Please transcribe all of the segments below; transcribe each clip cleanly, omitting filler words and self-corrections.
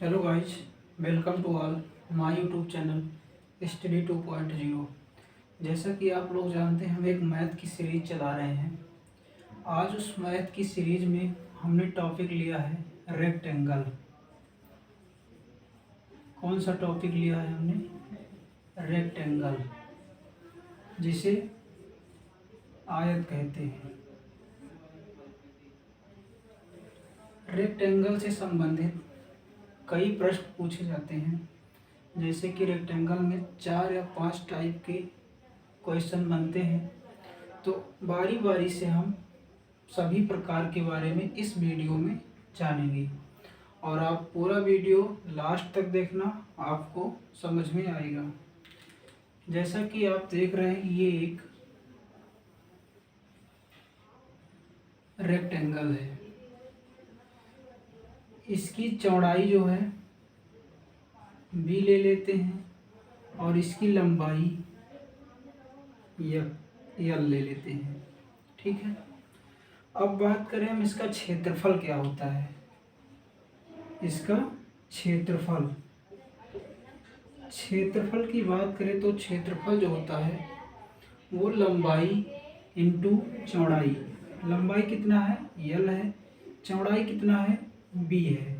Hello guys, welcome to all my YouTube channel study 2.0। जैसा कि आप लोग जानते हैं, हम एक मैथ की सीरीज चला रहे हैं। आज उस मैथ की सीरीज में हमने टॉपिक लिया है रेक्टेंगल। कौन सा टॉपिक लिया है हमने? रेक्टेंगल, जिसे आयत कहते हैं। रेक्टेंगल से संबंधित कई प्रश्न पूछे जाते हैं, जैसे कि रेक्टेंगल में 4 या 5 टाइप के क्वेश्चन बनते हैं। तो बारी बारी से हम सभी प्रकार के बारे में इस वीडियो में जानेंगे, और आप पूरा वीडियो लास्ट तक देखना, आपको समझ में आएगा। जैसा कि आप देख रहे हैं, ये एक रेक्टेंगल है। इसकी चौड़ाई जो है b ले लेते हैं, और इसकी लंबाई l ले लेते हैं। ठीक है। अब बात करें हम इसका क्षेत्रफल क्या होता है। इसका क्षेत्रफल की बात करें तो क्षेत्रफल जो होता है वो लंबाई इंटू चौड़ाई। लंबाई कितना है? l है। चौड़ाई कितना है? b है।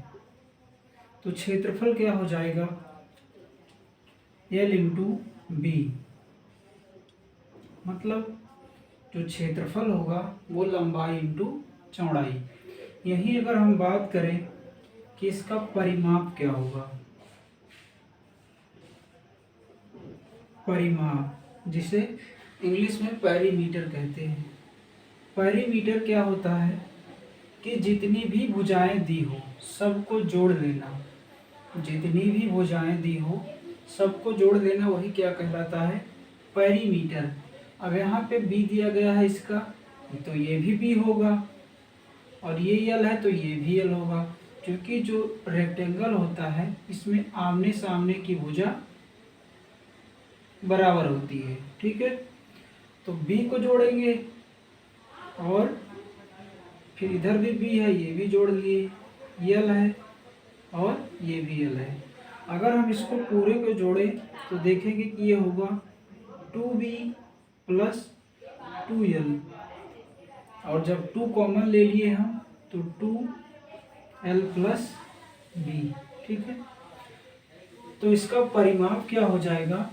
तो क्षेत्रफल क्या हो जाएगा? l into B. मतलब जो क्षेत्रफल होगा वो लंबाई इंटू चौड़ाई। यही अगर हम बात करें कि इसका परिमाप क्या होगा, परिमाप, जिसे इंग्लिश में पेरीमीटर कहते हैं। पेरीमीटर क्या होता है कि जितनी भी भुजाएं दी हो सबको जोड़ लेना। जितनी भी भुजाएं दी हो सबको जोड़ लेना, वही क्या कहलाता है? पेरीमीटर। अब यहाँ पे b दिया गया है इसका, तो ये भी b होगा, और ये l है तो ये भी l होगा। क्योंकि जो रेक्टेंगल होता है इसमें आमने सामने की भुजा बराबर होती है। ठीक है। तो b को जोड़ेंगे, और फिर इधर भी b है, ये भी जोड़ लिए, l है और ये भी l है। अगर हम इसको पूरे को जोड़ें तो देखेंगे कि ये होगा 2b प्लस 2l, और जब 2 कॉमन ले लिए हम तो 2l प्लस b। ठीक है। तो इसका परिमाप क्या हो जाएगा?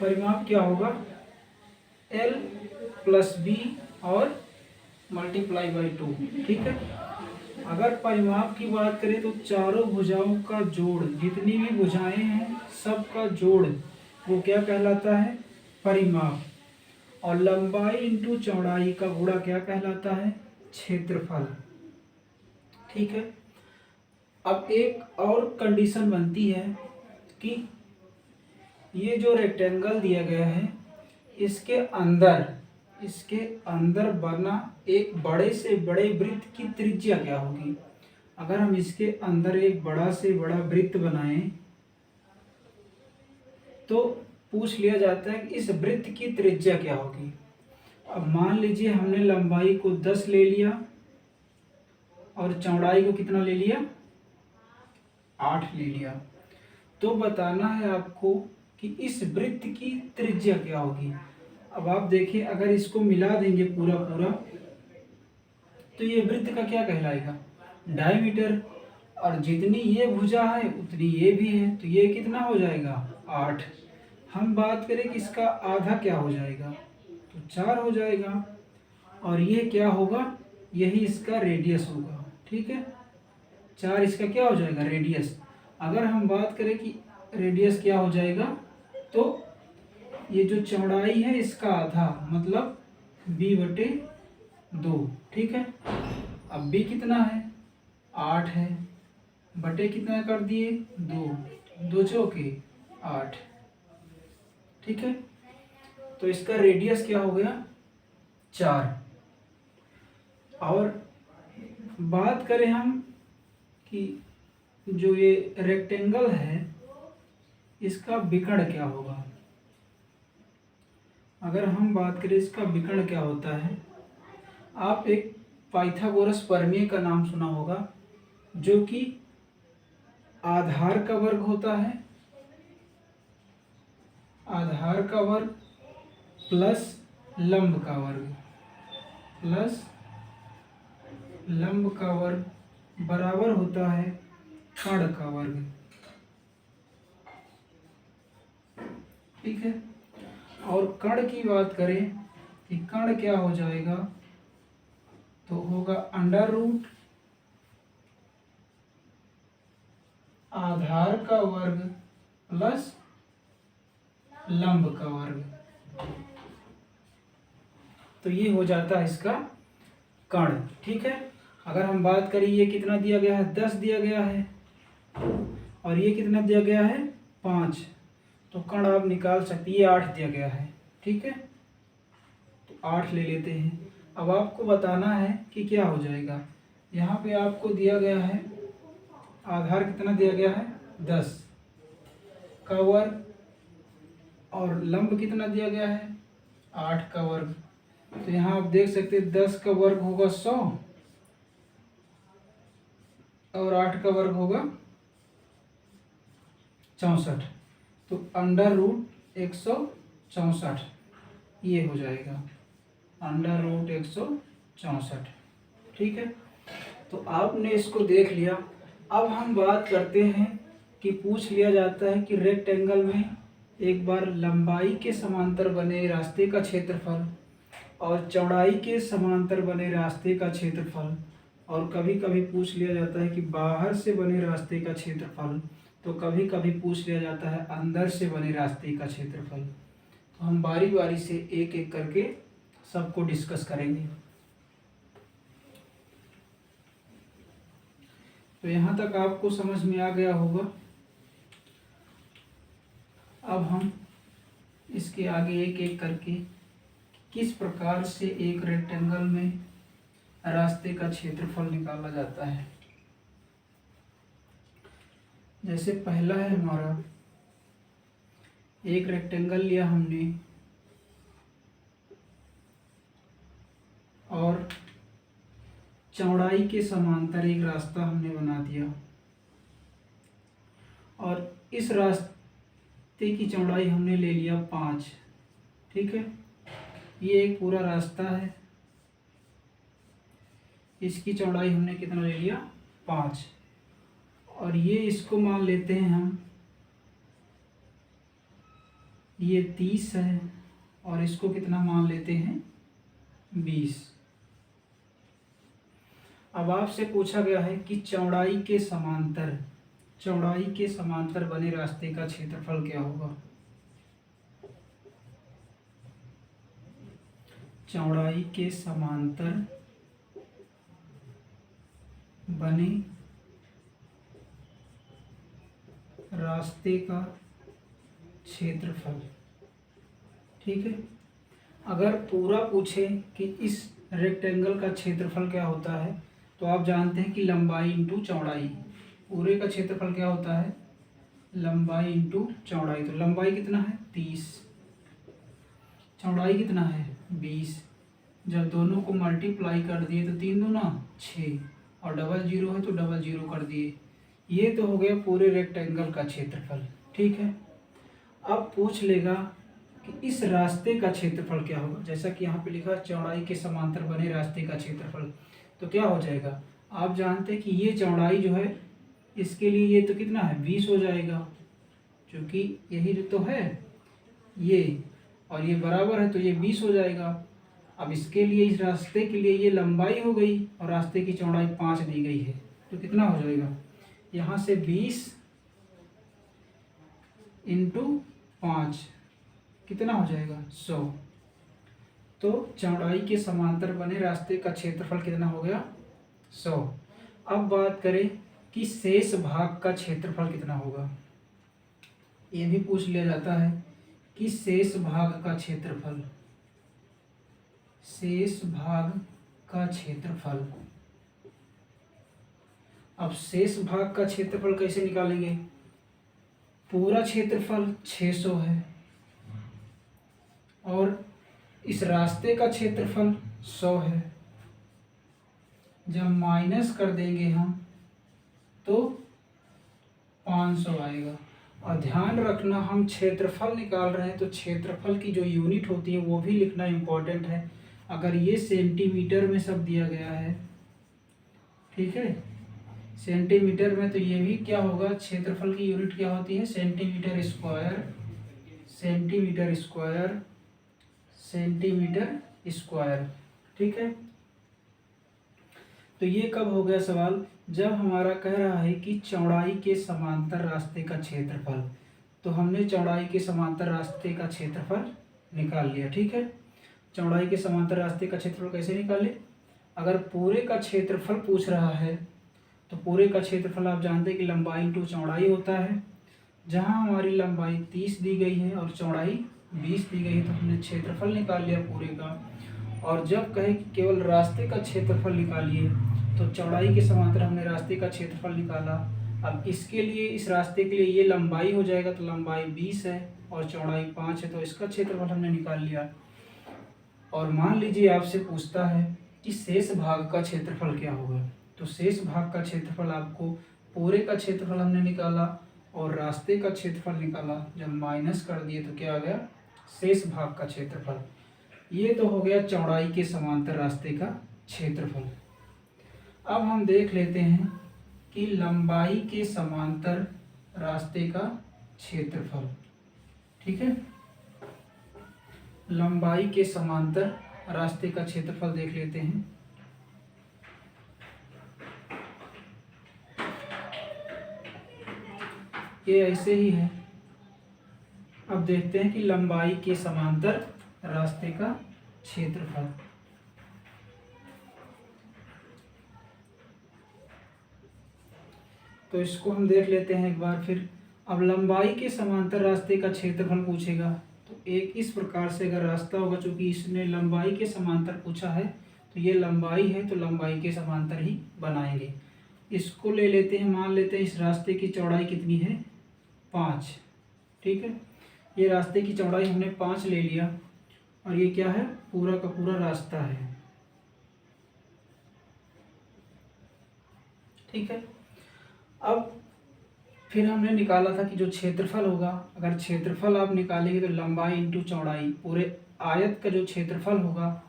परिमाप क्या होगा? l प्लस b और मल्टीप्लाई बाई 2। ठीक है। अगर परिमाप की बात करें तो चारों भुजाओं का जोड़, जितनी भी भुजाएं हैं सबका जोड़, वो क्या कहलाता है? परिमाप। और लंबाई इंटू चौड़ाई का गुणा क्या कहलाता है? क्षेत्रफल। ठीक है। अब एक और कंडीशन बनती है कि ये जो रेक्टेंगल दिया गया है इसके अंदर बना एक बड़े से बड़े वृत्त की त्रिज्या क्या होगी। अगर हम इसके अंदर एक बड़ा से बड़ा वृत्त बनाएं तो पूछ लिया जाता है कि इस वृत्त की त्रिज्या क्या होगी। अब मान लीजिए हमने लंबाई को 10 ले लिया और चौड़ाई को कितना ले लिया? 8 ले लिया। तो बताना है आपको कि इस वृत्त की त्रिज्या क्या होगी। अब आप देखिए, अगर इसको मिला देंगे पूरा पूरा तो ये वृत्त का क्या कहलाएगा? डायमीटर। और जितनी ये भुजा है उतनी ये भी है, तो ये कितना हो जाएगा? 8। हम बात करें कि इसका आधा क्या हो जाएगा, तो 4 हो जाएगा। और ये क्या होगा? यही इसका रेडियस होगा। ठीक है। 4 इसका क्या हो जाएगा? रेडियस। अगर हम बात करें कि रेडियस क्या हो जाएगा, तो ये जो चौड़ाई है इसका आधा, मतलब b/2। ठीक है। अब b कितना है? 8 है, बटे कितना कर दिए? 2, 2 चौके 8। ठीक है। तो इसका रेडियस क्या हो गया? 4। और बात करें हम कि जो ये रेक्टेंगल है इसका विकर्ण क्या होगा। अगर हम बात करें इसका विकर्ण क्या होता है, आप एक पाइथागोरस प्रमेय का नाम सुना होगा, जो कि आधार का वर्ग होता है, आधार का वर्ग प्लस लंब का वर्ग, प्लस लंब का वर्ग बराबर होता है कर्ण का वर्ग। ठीक है। और कर्ण की बात करें कि कर्ण क्या हो जाएगा, तो होगा अंडर रूट आधार का वर्ग प्लस लंब का वर्ग। तो ये हो जाता है इसका कर्ण। ठीक है। अगर हम बात करें ये कितना दिया गया है, 10 दिया गया है, और ये कितना दिया गया है, 5, तो कर्ण आप निकाल सकते, ये 8 दिया गया है। ठीक है, तो 8 ले लेते हैं। अब आपको बताना है कि क्या हो जाएगा। यहाँ पे आपको दिया गया है आधार कितना दिया गया है, 10 का वर्ग, और लंब कितना दिया गया है, 8 का वर्ग। तो यहाँ आप देख सकते हैं 10 का वर्ग होगा 100 और 8 का वर्ग होगा 64, तो अंडर रूट 164 ये हो जाएगा, अंडर रूट 164। ठीक है, तो आपने इसको देख लिया। अब हम बात करते हैं कि पूछ लिया जाता है कि रेक्टेंगल में एक बार लंबाई के समांतर बने रास्ते का क्षेत्रफल और चौड़ाई के समांतर बने रास्ते का क्षेत्रफल, और कभी कभी पूछ लिया जाता है कि बाहर से बने रास्ते का क्षेत्रफल, तो कभी कभी पूछ लिया जाता है अंदर से बने रास्ते का क्षेत्रफल। तो हम बारी बारी से एक एक करके सबको डिस्कस करेंगे। तो यहाँ तक आपको समझ में आ गया होगा। अब हम इसके आगे एक एक करके किस प्रकार से एक रेक्टेंगल में रास्ते का क्षेत्रफल निकाला जाता है। जैसे पहला है हमारा, एक रेक्टेंगल लिया हमने और चौड़ाई के समांतर एक रास्ता हमने बना दिया, और इस रास्ते की चौड़ाई हमने ले लिया 5। ठीक है, ये एक पूरा रास्ता है, इसकी चौड़ाई हमने कितना ले लिया, 5, और ये इसको मान लेते हैं हम, ये 30 है, और इसको कितना मान लेते हैं, 20। अब आपसे पूछा गया है कि चौड़ाई के समांतर, चौड़ाई के समांतर बने रास्ते का क्षेत्रफल क्या होगा। चौड़ाई के समांतर बने रास्ते का क्षेत्रफल। ठीक है, अगर पूरा पूछे कि इस रेक्टेंगल का क्षेत्रफल क्या होता है, तो आप जानते हैं कि लंबाई इंटू चौड़ाई, पूरे का क्षेत्रफल क्या होता है, लंबाई इंटू चौड़ाई। तो लंबाई कितना है, 30, चौड़ाई कितना है, 20। जब दोनों को मल्टीप्लाई कर दिए तो 3 दूना 6, और डबल जीरो है तो डबल जीरो कर दिए। ये तो हो गया पूरे रेक्टेंगल का क्षेत्रफल। ठीक है, अब पूछ लेगा कि इस रास्ते का क्षेत्रफल क्या होगा। जैसा कि यहाँ पे लिखा है चौड़ाई के समांतर बने रास्ते का क्षेत्रफल, तो क्या हो जाएगा, आप जानते हैं कि ये चौड़ाई जो है इसके लिए ये तो कितना है, 20 हो जाएगा, क्योंकि यही तो है ये, और ये बराबर है तो ये 20 हो जाएगा। अब इसके लिए, इस रास्ते के लिए ये लंबाई हो गई और रास्ते की चौड़ाई 5 दी गई है, तो कितना हो जाएगा, यहाँ से 20 इंटू 5 कितना हो जाएगा, 100। तो चौड़ाई के समांतर बने रास्ते का क्षेत्रफल कितना हो गया, 100। अब बात करें कि शेष भाग का क्षेत्रफल कितना होगा। ये भी पूछ लिया जाता है कि शेष भाग का क्षेत्रफल, शेष भाग का क्षेत्रफल। अब शेष भाग का क्षेत्रफल कैसे निकालेंगे, पूरा क्षेत्रफल 600 है और इस रास्ते का क्षेत्रफल 100 है। जब माइनस कर देंगे हम तो 500 आएगा। और ध्यान रखना हम क्षेत्रफल निकाल रहे हैं तो क्षेत्रफल की जो यूनिट होती है वो भी लिखना इम्पोर्टेंट है। अगर ये सेंटीमीटर में सब दिया गया है, ठीक है, सेंटीमीटर में, तो ये भी क्या होगा, क्षेत्रफल की यूनिट क्या होती है, centimetre square, centimetre square, centimetre square. ठीक है, तो ये कब हो गया सवाल, जब हमारा कह रहा है कि चौड़ाई के समांतर रास्ते का क्षेत्रफल। तो हमने चौड़ाई के समांतर रास्ते का क्षेत्रफल निकाल लिया। ठीक है, चौड़ाई के समांतर रास्ते का क्षेत्रफल कैसे निकाले, अगर पूरे का क्षेत्रफल पूछ रहा है तो पूरे का क्षेत्रफल आप जानते हैं कि लंबाई इंटू चौड़ाई होता है। जहाँ हमारी लंबाई 30 दी गई है और चौड़ाई 20 दी गई है तो हमने क्षेत्रफल निकाल लिया पूरे का। और जब कहे कि केवल रास्ते का क्षेत्रफल निकालिए तो चौड़ाई के समांतर हमने रास्ते का क्षेत्रफल निकाला। अब इसके लिए, इस रास्ते के लिए ये लंबाई हो जाएगा, तो लंबाई 20 है और चौड़ाई 5 है, तो इसका क्षेत्रफल हमने निकाल लिया। और मान लीजिए आपसे पूछता है कि शेष भाग का क्षेत्रफल क्या होगा, तो शेष भाग का क्षेत्रफल आपको, पूरे का क्षेत्रफल हमने निकाला और रास्ते का क्षेत्रफल निकाला, जब माइनस कर दिए तो क्या आ गया, शेष भाग का क्षेत्रफल। ये तो हो गया चौड़ाई के समांतर रास्ते का क्षेत्रफल। अब हम देख लेते हैं कि लंबाई के समांतर रास्ते का क्षेत्रफल। ठीक है, लंबाई के समांतर रास्ते का क्षेत्रफल देख लेते हैं। ये ऐसे ही है। अब देखते हैं कि लंबाई के समांतर रास्ते का क्षेत्रफल। तो इसको हम देख लेते हैं एक बार फिर। अब लंबाई के समांतर रास्ते का क्षेत्रफल पूछेगा तो एक इस प्रकार से अगर रास्ता होगा, चूंकि इसने लंबाई के समांतर पूछा है तो ये लंबाई है तो लंबाई के समांतर ही बनाएंगे। इसको ले लेते हैं, मान लेते हैं इस रास्ते की चौड़ाई कितनी है, 5। ठीक है, ये रास्ते की चौड़ाई हमने 5 ले लिया और ये क्या है, पूरा का पूरा रास्ता है। ठीक है, अब फिर हमने निकाला था कि जो क्षेत्रफल होगा, अगर क्षेत्रफल आप निकालेंगे तो लंबाई इंटू चौड़ाई, पूरे आयत का जो क्षेत्रफल होगा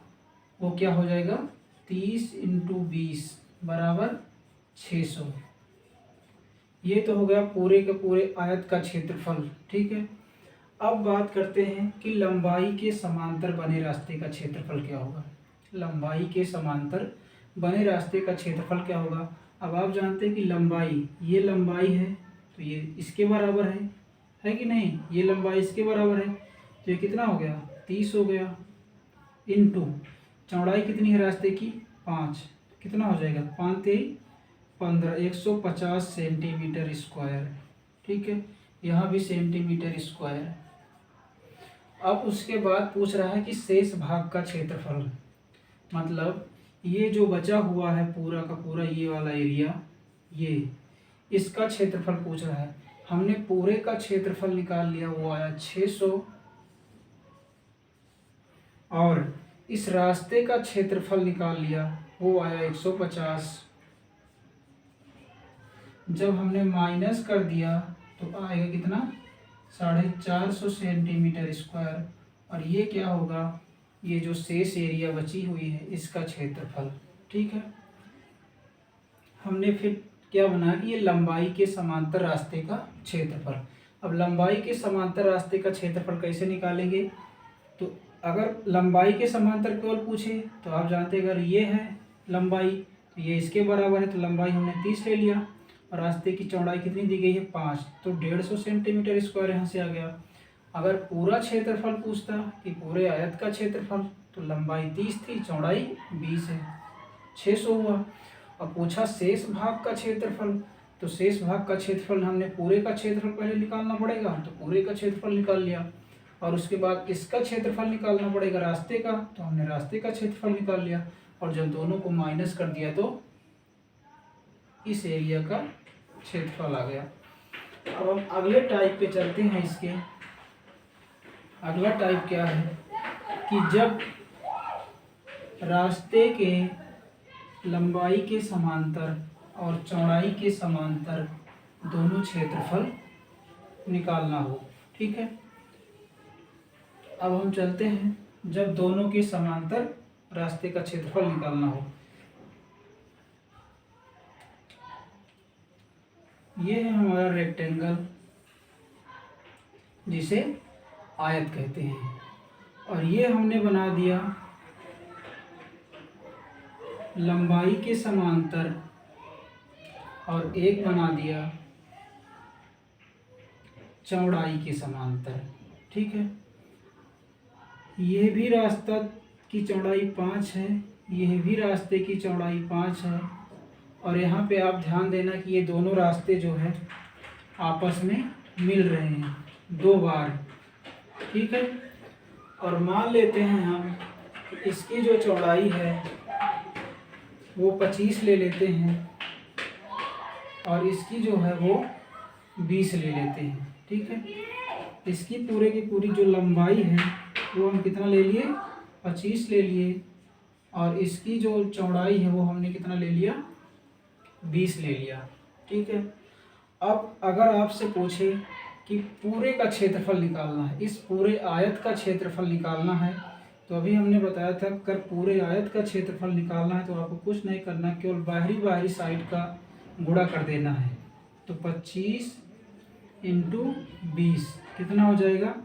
वो क्या हो जाएगा, 30 इंटू 20 बराबर 600। ये तो हो गया पूरे के पूरे आयत का क्षेत्रफल। ठीक है, अब बात करते हैं कि लंबाई के समांतर बने रास्ते का क्षेत्रफल क्या होगा। लंबाई के समांतर बने रास्ते का क्षेत्रफल क्या होगा। अब आप जानते हैं कि लंबाई, ये लंबाई है तो ये इसके बराबर है कि नहीं, ये लंबाई इसके बराबर है, तो ये कितना हो गया, 30 हो गया, इंटू चौड़ाई कितनी है रास्ते की, 5, कितना हो जाएगा, 5 3 15, 150 सेंटीमीटर स्क्वायर। ठीक है, यहाँ भी सेंटीमीटर स्क्वायर। अब उसके बाद पूछ रहा है कि शेष भाग का क्षेत्रफल, मतलब ये जो बचा हुआ है पूरा का पूरा ये वाला एरिया, ये इसका क्षेत्रफल पूछ रहा है। हमने पूरे का क्षेत्रफल निकाल लिया, वो आया 600, और इस रास्ते का क्षेत्रफल निकाल लिया, वो आया 150। जब हमने माइनस कर दिया तो आएगा कितना, 450 सेंटीमीटर स्क्वायर। और ये क्या होगा, ये जो शेष एरिया बची हुई है इसका क्षेत्रफल। ठीक है, हमने फिर क्या बनाया कि ये लंबाई के समांतर रास्ते का क्षेत्रफल। अब लंबाई के समांतर रास्ते का क्षेत्रफल कैसे निकालेंगे, तो अगर लंबाई के समांतर केवल पूछे तो आप जानते हैं अगर ये है लंबाई तो ये इसके बराबर है, तो लंबाई हमने 30 ले लिया और रास्ते की चौड़ाई कितनी दी गई है, 5, तो 150 सेंटीमीटर स्क्वायर यहाँ से आ गया। अगर पूरा क्षेत्रफल पूछता कि पूरे आयत का क्षेत्रफल, तो लंबाई 30 थी, चौड़ाई 20 है, 600 हुआ। अब पूछा शेष भाग का क्षेत्रफल, तो शेष भाग का क्षेत्रफल हमने पूरे का क्षेत्रफल पहले निकालना पड़ेगा, तो पूरे का क्षेत्रफल निकाल लिया। और उसके बाद इसका क्षेत्रफल निकालना पड़ेगा रास्ते का, तो हमने रास्ते का क्षेत्रफल निकाल लिया। और जब दोनों को माइनस कर दिया तो इस एरिया का क्षेत्रफल आ गया। अब हम अगले टाइप पे चलते हैं। इसके अगला टाइप क्या है कि जब रास्ते के लंबाई के समांतर और चौड़ाई के समांतर दोनों क्षेत्रफल निकालना हो। ठीक है, अब हम चलते हैं जब दोनों के समांतर रास्ते का क्षेत्रफल निकालना हो। ये है हमारा रेक्टेंगल जिसे आयत कहते हैं, और ये हमने बना दिया लंबाई के समांतर और एक बना दिया चौड़ाई के समांतर। ठीक है, ये भी रास्ता की चौड़ाई 5 है, यह भी रास्ते की चौड़ाई 5 है, और यहाँ पे आप ध्यान देना कि ये दोनों रास्ते जो है आपस में मिल रहे हैं 2 बार। ठीक है, और मान लेते हैं हम इसकी जो चौड़ाई है वो 25 ले लेते हैं और इसकी जो है वो 20 ले लेते हैं। ठीक है, इसकी पूरे की पूरी जो लंबाई है वो हम कितना ले लिए, 25 ले लिए, और इसकी जो चौड़ाई है वो हमने कितना ले लिया, 20 ले लिया। ठीक है, अब अगर आपसे पूछे कि पूरे का क्षेत्रफल निकालना है, इस पूरे आयत का क्षेत्रफल निकालना है, तो अभी हमने बताया था अगर पूरे आयत का क्षेत्रफल निकालना है तो आपको कुछ नहीं करना, केवल बाहरी साइड का गुणा कर देना है। तो 25 × 20 कितना हो जाएगा,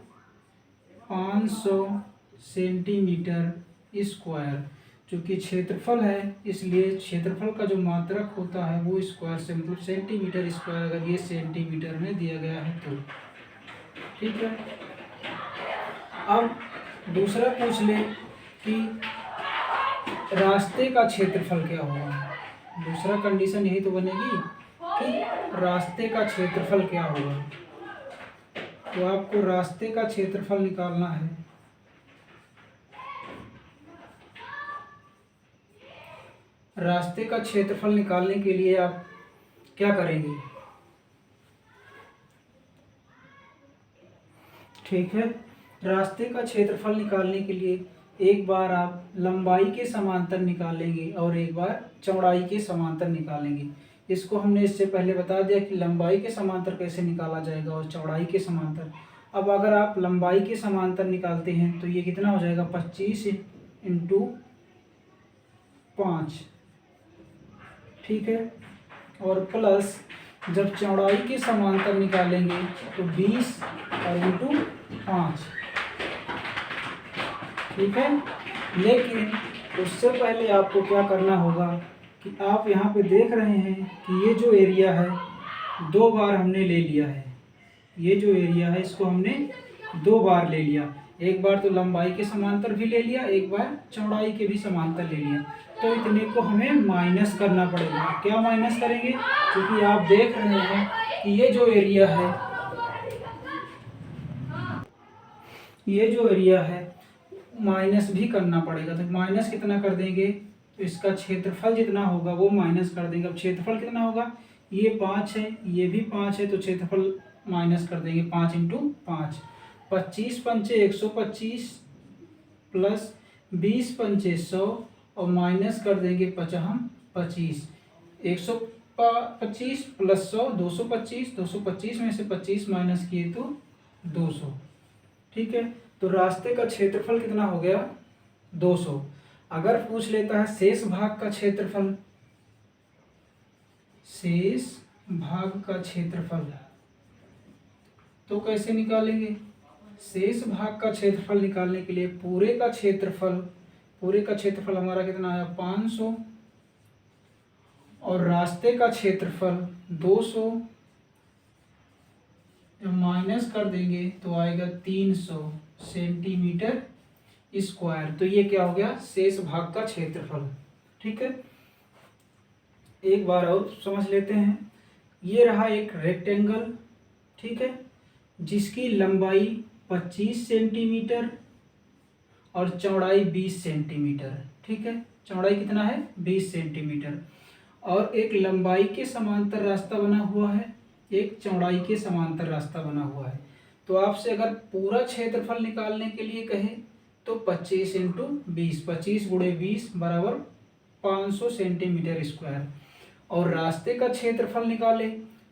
500 सेंटीमीटर स्क्वायर। चूँकि क्षेत्रफल है इसलिए क्षेत्रफल का जो मात्रक होता है वो स्क्वायर से, मतलब सेंटीमीटर स्क्वायर, अगर ये सेंटीमीटर में दिया गया है तो। ठीक है, अब दूसरा पूछ ले कि रास्ते का क्षेत्रफल क्या होगा। दूसरा कंडीशन यही तो बनेगी कि रास्ते का क्षेत्रफल क्या होगा। तो आपको रास्ते का क्षेत्रफल निकालना है। रास्ते का क्षेत्रफल निकालने के लिए आप क्या करेंगे, ठीक है, रास्ते का क्षेत्रफल निकालने के लिए एक बार आप लंबाई के समांतर निकालेंगे और एक बार चौड़ाई के समांतर निकालेंगे। इसको हमने इससे पहले बता दिया कि लंबाई के समांतर कैसे निकाला जाएगा और चौड़ाई के समांतर। अब अगर आप लंबाई के समांतर निकालते हैं तो ये कितना हो जाएगा, 25 × 5। ठीक है, और प्लस जब चौड़ाई के समांतर निकालेंगे तो 20 और × 5। ठीक है, लेकिन उससे पहले आपको क्या करना होगा कि आप यहाँ पे देख रहे हैं कि ये जो एरिया है 2 बार हमने ले लिया है। ये जो एरिया है इसको हमने 2 बार ले लिया, एक बार तो लंबाई के समांतर भी ले लिया, एक बार चौड़ाई के भी समांतर ले लिया। तो इतने को हमें माइनस करना पड़ेगा। क्या माइनस करेंगे, क्योंकि आप देख रहे हैं कि ये जो एरिया है माइनस भी करना पड़ेगा। तो माइनस कितना कर देंगे, तो इसका क्षेत्रफल जितना होगा वो माइनस कर देंगे। अब क्षेत्रफल कितना होगा, ये 5 है, ये भी 5 है, तो क्षेत्रफल माइनस कर देंगे 5 × 5। 25 × 5 125 प्लस 20 × 5 100 और माइनस कर देंगे 25। 125 प्लस 100 225, 225 में से 25 माइनस किए तो 200। ठीक है, तो रास्ते का क्षेत्रफल कितना हो गया, 200। अगर पूछ लेता है शेष भाग का क्षेत्रफल, शेष भाग का क्षेत्रफल तो कैसे निकालेंगे। शेष भाग का क्षेत्रफल निकालने के लिए पूरे का क्षेत्रफल हमारा कितना आया, 500, और रास्ते का क्षेत्रफल 200, जब माइनस कर देंगे तो आएगा 300 सेंटीमीटर स्क्वायर। तो ये क्या हो गया, शेष भाग का क्षेत्रफल। ठीक है, एक बार और समझ लेते हैं। ये रहा एक रेक्टेंगल, ठीक है, जिसकी लंबाई 25 सेंटीमीटर और चौड़ाई 20 सेंटीमीटर। ठीक है, चौड़ाई कितना है, 20 सेंटीमीटर, और एक लंबाई के समांतर रास्ता बना हुआ है, एक चौड़ाई के समांतर रास्ता बना हुआ है। तो आपसे अगर पूरा क्षेत्रफल निकालने के लिए कहे तो 25 × 20, 25 × 20 = 500 सेंटीमीटर स्क्वायर। और रास्ते का क्षेत्रफल निकाले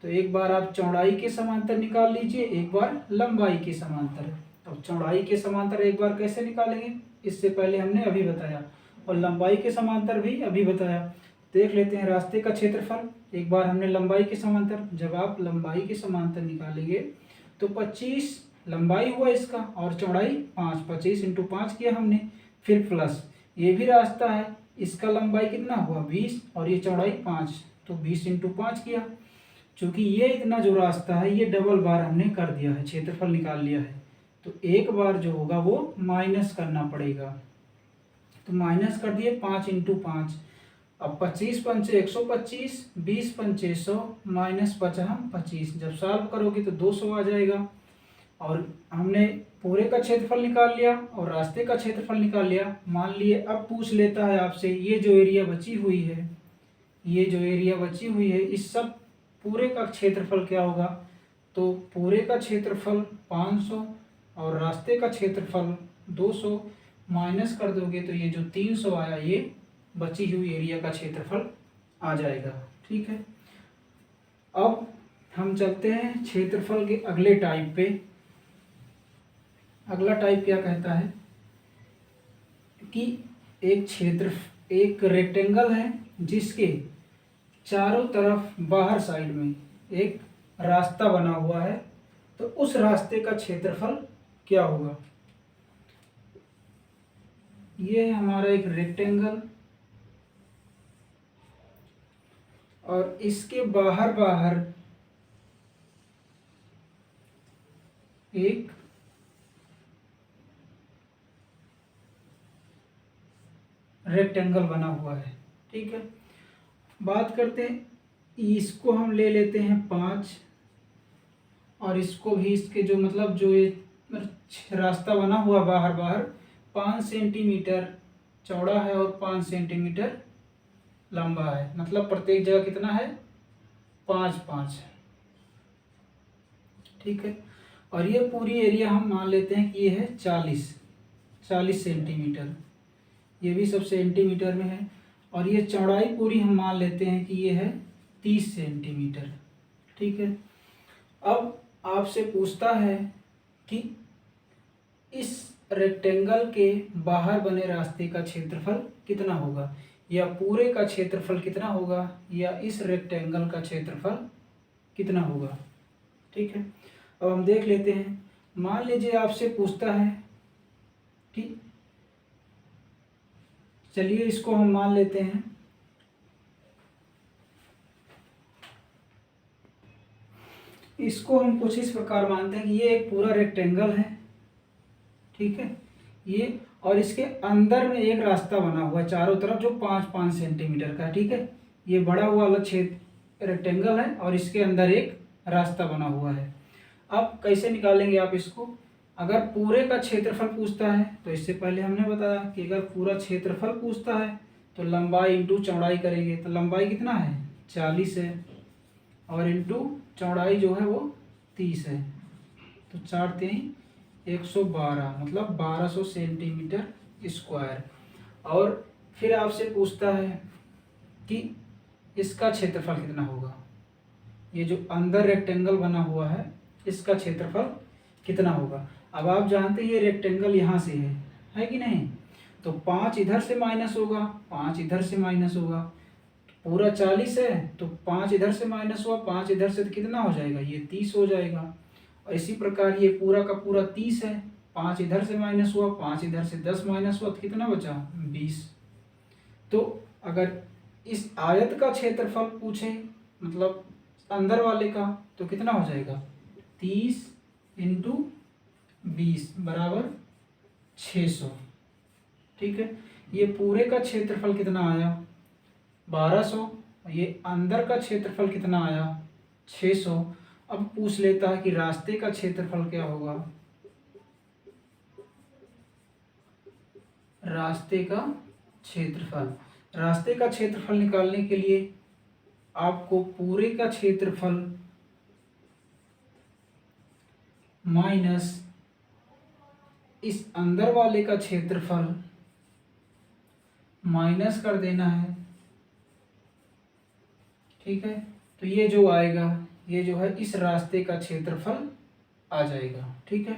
तो एक बार आप चौड़ाई के समांतर निकाल लीजिए, एक बार लंबाई के समांतर। तो चौड़ाई के समांतर एक बार कैसे निकालेंगे, इससे पहले हमने अभी बताया, और लंबाई के समांतर भी अभी बताया। देख लेते हैं रास्ते का क्षेत्रफल। एक बार हमने लंबाई के समांतर, जब आप लंबाई के समांतर निकालेंगे तो 25 लंबाई हुआ इसका और चौड़ाई 5, 25 इंटू 5 किया हमने, फिर प्लस ये भी रास्ता है, इसका लंबाई कितना हुआ 20 और ये चौड़ाई 5, तो 20 इंटू 5 किया। चूंकि ये इतना जो रास्ता है ये डबल बार हमने कर दिया है, क्षेत्रफल निकाल लिया है, तो एक बार जो होगा वो माइनस करना पड़ेगा। तो माइनस कर दिए 5 इंटू 5। अब 25 पंचे 125, 20 पंचे 100, माइनस 50 25। जब सॉल्व करोगे तो 200 आ जाएगा। और हमने पूरे का क्षेत्रफल निकाल लिया और रास्ते का क्षेत्रफल निकाल लिया। मान लिए अब पूछ लेता है आपसे, ये जो एरिया बची हुई है, ये जो एरिया बची हुई है, इस सब पूरे का क्षेत्रफल क्या होगा। तो पूरे का क्षेत्रफल 500 और रास्ते का क्षेत्रफल 200, माइनस कर दोगे तो ये जो 300 आया ये बची हुई एरिया का क्षेत्रफल आ जाएगा। ठीक है, अब हम चलते हैं क्षेत्रफल के अगले टाइप पे। अगला टाइप क्या कहता है कि एक रेक्टेंगल है जिसके चारों तरफ बाहर साइड में एक रास्ता बना हुआ है, तो उस रास्ते का क्षेत्रफल क्या होगा। ये है हमारा एक रेक्टेंगल और इसके बाहर बाहर एक रेक्टेंगल बना हुआ है। ठीक है, बात करते हैं, इसको हम ले लेते हैं 5 और इसको भी, इसके जो मतलब जो ये रास्ता बना हुआ बाहर बाहर 5 सेंटीमीटर चौड़ा है और 5 सेंटीमीटर लंबा है, मतलब प्रत्येक जगह कितना है 5 5। ठीक है, और ये पूरी एरिया हम मान लेते हैं कि ये है 40 सेंटीमीटर, ये भी सब सेंटीमीटर में है। और ये चौड़ाई पूरी हम मान लेते हैं कि ये है 30 सेंटीमीटर। ठीक है, अब आपसे पूछता है कि इस रेक्टेंगल के बाहर बने रास्ते का क्षेत्रफल कितना होगा, या पूरे का क्षेत्रफल कितना होगा, या इस रेक्टेंगल का क्षेत्रफल कितना होगा। ठीक है, अब हम देख लेते हैं। मान लीजिए आपसे पूछता है कि, चलिए इसको हम मान लेते हैं, इसको हम कुछ इस प्रकार मानते हैं कि ये एक पूरा रेक्टेंगल है। ठीक है, ये और इसके अंदर में एक रास्ता बना हुआ है चारों तरफ जो 5 5 सेंटीमीटर का है। ठीक है, ये बड़ा हुआ वाला क्षेत्र रेक्टेंगल है और इसके अंदर एक रास्ता बना हुआ है। अब कैसे निकालेंगे आप इसको, अगर पूरे का क्षेत्रफल पूछता है तो इससे पहले हमने बताया कि अगर पूरा क्षेत्रफल पूछता है तो लंबाई इंटू चौड़ाई करेंगे। तो लंबाई कितना है 40 है और इंटू चौड़ाई जो है वो 30 है, तो 4 3 112, मतलब 1200 सेंटीमीटर स्क्वायर। और फिर आपसे पूछता है कि इसका क्षेत्रफल कितना होगा, ये जो अंदर रेक्टेंगल बना हुआ है इसका क्षेत्रफल कितना होगा। अब आप जानते हैं ये रेक्टेंगल यहाँ से है कि नहीं, तो 5 इधर से माइनस होगा, 5 इधर से माइनस होगा, पूरा 40 है तो 5 इधर से माइनस हुआ, 5 इधर से, तो कितना हो जाएगा ये 30 हो जाएगा। और इसी प्रकार ये पूरा का पूरा 30 है, 5 इधर से माइनस हुआ, 5 इधर से 10 माइनस हुआ, तो कितना बचा 20। तो अगर इस आयत का क्षेत्रफल पूछे, मतलब अंदर वाले का, तो कितना हो जाएगा 30 इंटू 20 बराबर 600। ठीक है, ये पूरे का क्षेत्रफल कितना आया 1200, ये अंदर का क्षेत्रफल कितना आया 600। अब पूछ लेता है कि रास्ते का क्षेत्रफल क्या होगा। रास्ते का क्षेत्रफल निकालने के लिए आपको पूरे का क्षेत्रफल माइनस इस अंदर वाले का क्षेत्रफल माइनस कर देना है। ठीक है, तो ये जो आएगा ये जो है इस रास्ते का क्षेत्रफल आ जाएगा। ठीक है,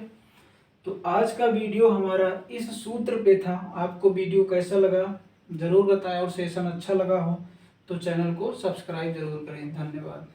तो आज का वीडियो हमारा इस सूत्र पे था। आपको वीडियो कैसा लगा ज़रूर बताएं, और सेशन अच्छा लगा हो तो चैनल को सब्सक्राइब जरूर करें। धन्यवाद।